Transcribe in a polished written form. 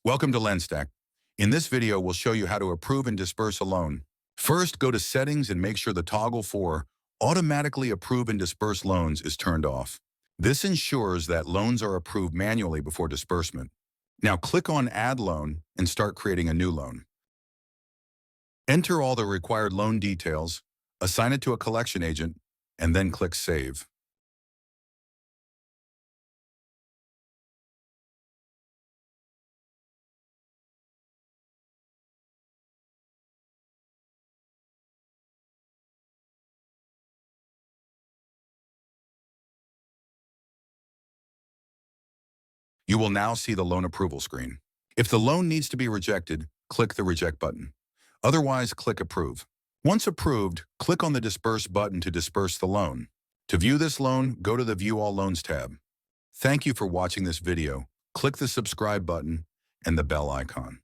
Welcome to LendStack. In this video, we'll show you how to approve and disperse a loan. First, go to Settings and make sure the toggle for Automatically Approve and Disperse Loans is turned off. This ensures that loans are approved manually before disbursement. Now click on Add Loan and start creating a new loan. Enter all the required loan details, assign it to a collection agent, and then click Save. You will now see the loan approval screen. If the loan needs to be rejected, click the Reject button. Otherwise, click Approve. Once approved, click on the Disperse button to disperse the loan. To view this loan, go to the View All Loans tab. Thank you for watching this video. Click the subscribe button and the bell icon.